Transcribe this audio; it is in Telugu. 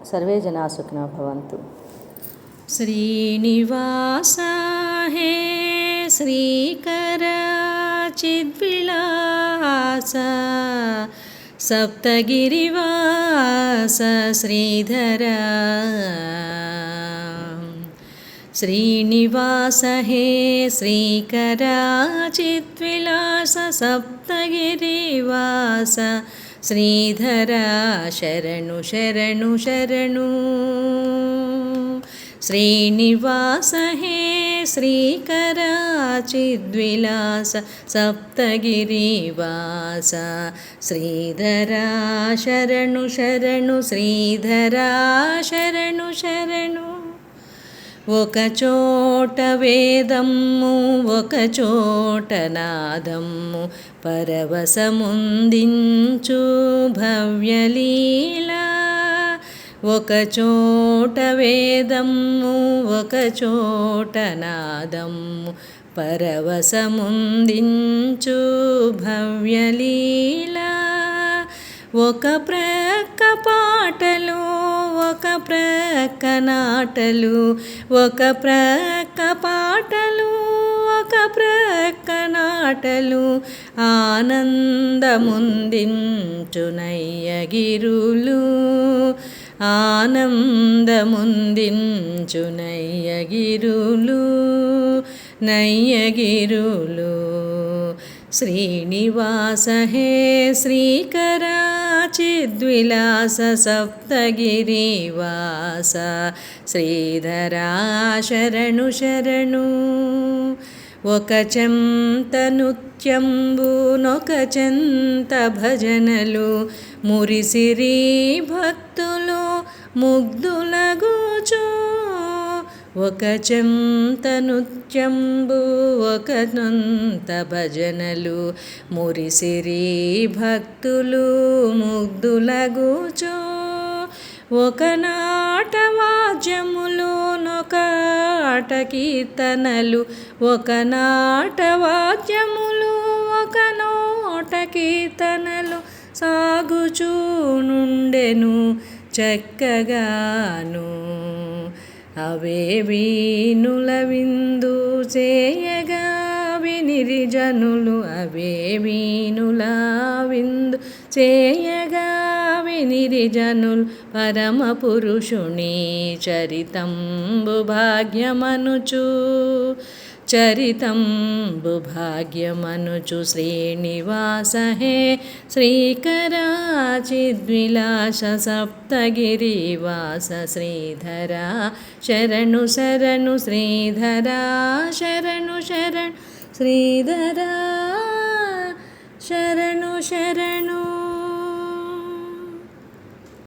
सर्वे जना सुखिनो भवन्तु। श्रीनिवास हे श्रीकर चिद्विलास सप्तगिरिवास श्रीधर। श्रीनिवास हे श्रीकर चिद्विलास सप्तगिरिवास श्रीधर। शरणु शरणु शरणु। श्रीनिवास हे श्रीकर चिद्विलास सप्तगिरिवास श्रीधर। शरणु शरणु श्रीधर शरणु शरणु। ఒక చోట వేదమ్ము ఒక చోట నాదమ్ము పరవశముందించు భవ్యలీల। ఒక చోట వేదమ్ము ఒక చోట నాదమ్ము పరవశముందించు భవ్యలీల। ఒక ప్రక్క పాటలు ఒక ప్రక్క నాటలు ఒక ప్రక్క పాటలు ఒక ప్రక్క నాటలు ఆనందముందించు నయ్యగిరులు। ఆనందముందించు నయ్యగిరులు నయ్యగిరులు। श्रीनिवास हे श्रीकर चिद्विलास सप्तगिरिवास श्रीधर। शरणु शरणु। ఒక చెంత నృత్యంబు నొక చెంత భజనలు మురిసిరి భక్తులు ముగ్ధులగుచు। ఒక చెంత నృత్యంబు ఒక చెంత భజనలు మురిసిరి భక్తులు ముగ్ధులగుచు। ఒక నాట వాద్యములు నొక ఆట కీర్తనలు ఒక నాట వాద్యములు ఒక నోట కీర్తనలు సాగుచూ నుండెను చక్కగాను। అవే వీణుల విందు చేయగా వినిరి జనులు అవే వీణుల విందు చేయగా వినిరి జనులు పరమ పురుషుని చరితంబు భాగ్యమనుచు చరితంబు భాగ్యమనుచు। శ్రీనివాస హే శ్రీకర చిద్విలాస సప్తగిరివాస శ్రీధర। శరణు శరణు శ్రీధర శరణు శరణు శ్రీధర శరణు శరణు।